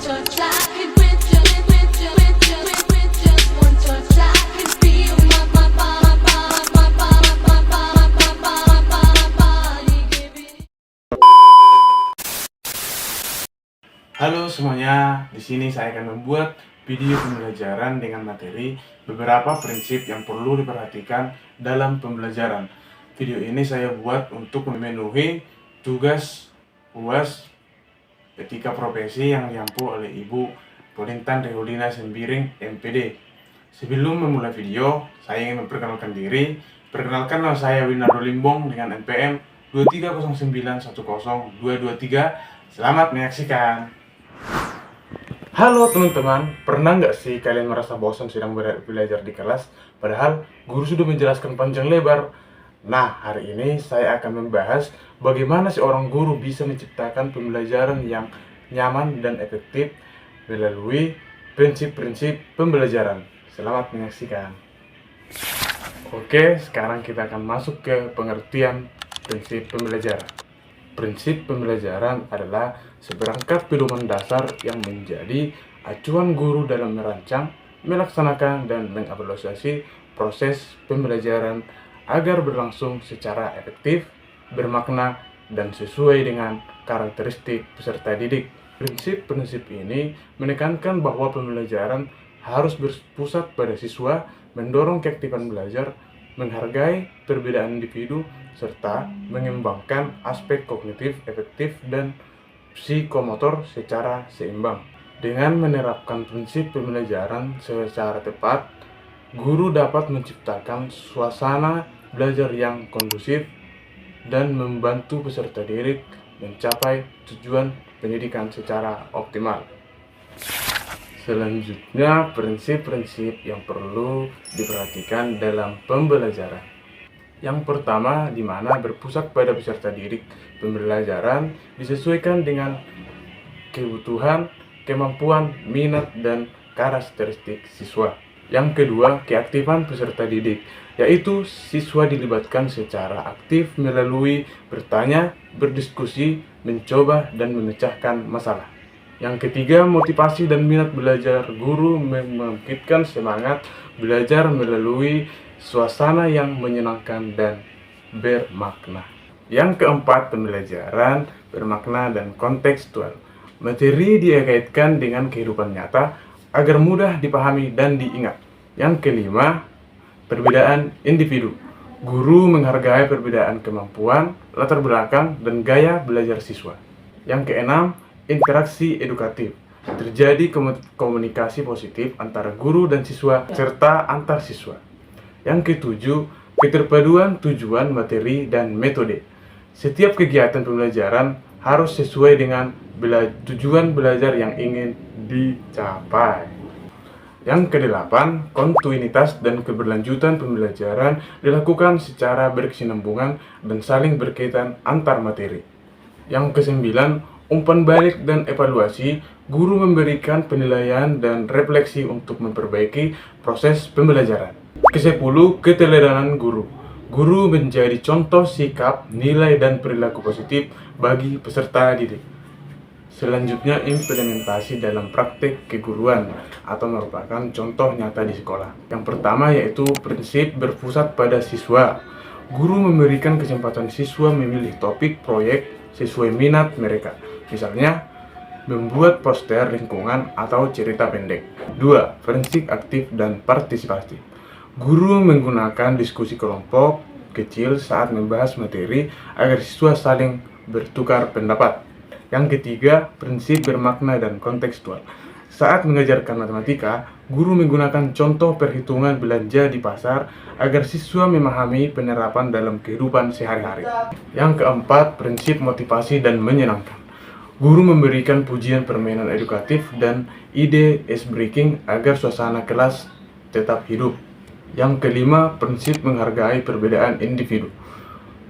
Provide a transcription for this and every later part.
touch, I can with just one touch, I can feel my body giving. Halo semuanya, di sini saya akan membuat video pembelajaran dengan materi beberapa prinsip yang perlu diperhatikan dalam pembelajaran. Video ini saya buat untuk memenuhi tugas UAS Etika Profesi yang diampu oleh Ibu Polintan Reholina Sembiring, MPD. Sebelum memulai video, saya ingin memperkenalkan diri. Perkenalkan, nama saya Winardo Limbong dengan NPM 230910223. Selamat menyaksikan. Halo teman-teman, pernah nggak sih kalian merasa bosan sedang belajar di kelas, padahal guru sudah menjelaskan panjang lebar? Nah, hari ini saya akan membahas bagaimana seorang guru bisa menciptakan pembelajaran yang nyaman dan efektif melalui prinsip-prinsip pembelajaran. Selamat menyaksikan. Oke, sekarang kita akan masuk ke pengertian prinsip pembelajaran. Prinsip pembelajaran adalah seperangkat pedoman dasar yang menjadi acuan guru dalam merancang, melaksanakan, dan mengevaluasi proses pembelajaran agar berlangsung secara efektif, bermakna, dan sesuai dengan karakteristik peserta didik. Prinsip-prinsip ini menekankan bahwa pembelajaran harus berpusat pada siswa, mendorong keaktifan belajar, menghargai perbedaan individu, serta mengembangkan aspek kognitif, efektif, dan psikomotor secara seimbang. Dengan menerapkan prinsip pembelajaran secara tepat, guru dapat menciptakan suasana belajar yang kondusif dan membantu peserta didik mencapai tujuan pendidikan secara optimal. Selanjutnya, prinsip-prinsip yang perlu diperhatikan dalam pembelajaran. Yang pertama, di mana berpusat pada peserta didik. Pembelajaran disesuaikan dengan kebutuhan, kemampuan, minat, dan karakteristik siswa. Yang kedua, keaktifan peserta didik, yaitu siswa dilibatkan secara aktif melalui bertanya, berdiskusi, mencoba, dan memecahkan masalah. Yang ketiga, motivasi dan minat belajar. Guru membangkitkan semangat belajar melalui suasana yang menyenangkan dan bermakna. Yang keempat, pembelajaran bermakna dan kontekstual. Materi dikaitkan dengan kehidupan nyata agar mudah dipahami dan diingat. Yang kelima, perbedaan individu. Guru menghargai perbedaan kemampuan, latar belakang, dan gaya belajar siswa. Yang keenam, interaksi edukatif. Terjadi komunikasi positif antara guru dan siswa serta antar siswa. Yang ketujuh, keterpaduan tujuan, materi, dan metode. Setiap kegiatan pembelajaran harus sesuai dengan tujuan belajar yang ingin dicapai. Yang kedelapan, kontinuitas dan keberlanjutan pembelajaran dilakukan secara berkesinambungan dan saling berkaitan antar materi. Yang kesembilan, umpan balik dan evaluasi. Guru memberikan penilaian dan refleksi untuk memperbaiki proses pembelajaran. Kesepuluh, keteladanan guru. Guru menjadi contoh sikap, nilai, dan perilaku positif bagi peserta didik. Selanjutnya, implementasi dalam praktik keguruan atau merupakan contoh nyata di sekolah. Yang pertama yaitu prinsip berpusat pada siswa. Guru memberikan kesempatan siswa memilih topik proyek sesuai minat mereka. Misalnya, membuat poster lingkungan atau cerita pendek. 2. Prinsip aktif dan partisipatif. Guru menggunakan diskusi kelompok kecil saat membahas materi agar siswa saling bertukar pendapat. Yang ketiga, prinsip bermakna dan kontekstual. Saat mengajarkan matematika, guru menggunakan contoh perhitungan belanja di pasar agar siswa memahami penerapan dalam kehidupan sehari-hari. Yang keempat, prinsip motivasi dan menyenangkan. Guru memberikan pujian permainan edukatif dan ide ice-breaking agar suasana kelas tetap hidup. Yang kelima, prinsip menghargai perbedaan individu.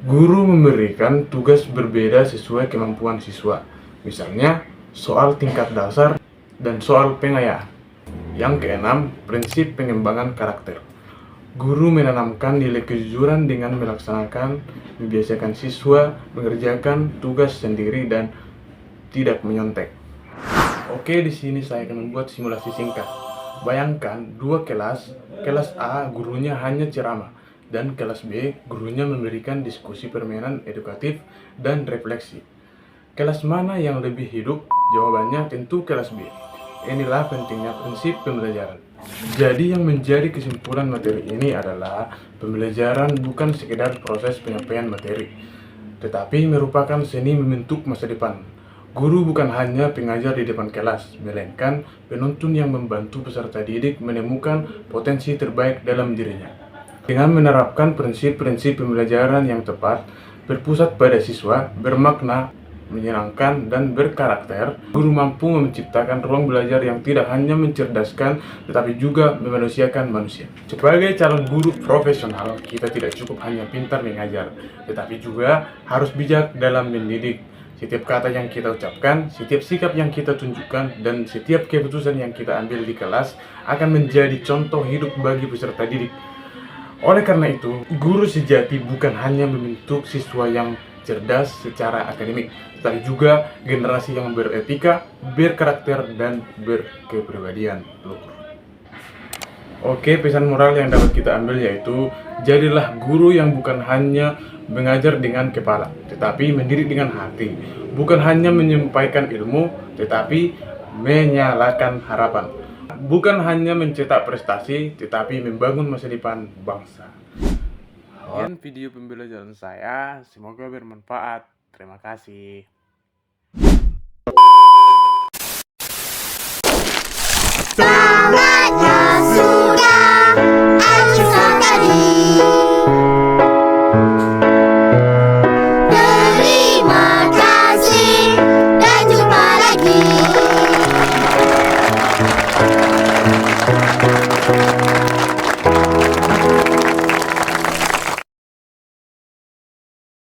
Guru memberikan tugas berbeda sesuai kemampuan siswa. Misalnya, soal tingkat dasar dan soal pengayaan. Yang keenam, prinsip pengembangan karakter. Guru menanamkan nilai kejujuran dengan membiasakan siswa mengerjakan tugas sendiri dan tidak menyontek. Oke, di sini saya akan membuat simulasi singkat. Bayangkan dua kelas, kelas A gurunya hanya ceramah, dan kelas B gurunya memberikan diskusi permainan edukatif dan refleksi. Kelas mana yang lebih hidup? Jawabannya tentu kelas B. Inilah pentingnya prinsip pembelajaran. Jadi yang menjadi kesimpulan materi ini adalah pembelajaran bukan sekedar proses penyampaian materi, tetapi merupakan seni membentuk masa depan. Guru bukan hanya pengajar di depan kelas, melainkan penuntun yang membantu peserta didik menemukan potensi terbaik dalam dirinya. Dengan menerapkan prinsip-prinsip pembelajaran yang tepat, berpusat pada siswa, bermakna, menyenangkan, dan berkarakter, guru mampu menciptakan ruang belajar yang tidak hanya mencerdaskan, tetapi juga memanusiakan manusia. Sebagai calon guru profesional, kita tidak cukup hanya pintar mengajar, tetapi juga harus bijak dalam mendidik. Setiap kata yang kita ucapkan, setiap sikap yang kita tunjukkan, dan setiap keputusan yang kita ambil di kelas akan menjadi contoh hidup bagi peserta didik. Oleh karena itu, guru sejati bukan hanya membentuk siswa yang cerdas secara akademik, tetapi juga generasi yang beretika, berkarakter, dan berkepribadian. Oke, pesan moral yang dapat kita ambil yaitu jadilah guru yang bukan hanya mengajar dengan kepala, tetapi mendidik dengan hati. Bukan hanya menyampaikan ilmu, tetapi menyalakan harapan. Bukan hanya mencetak prestasi, tetapi membangun masa depan bangsa. Sekian video pembelajaran saya, semoga bermanfaat. Terima kasih. Saatnya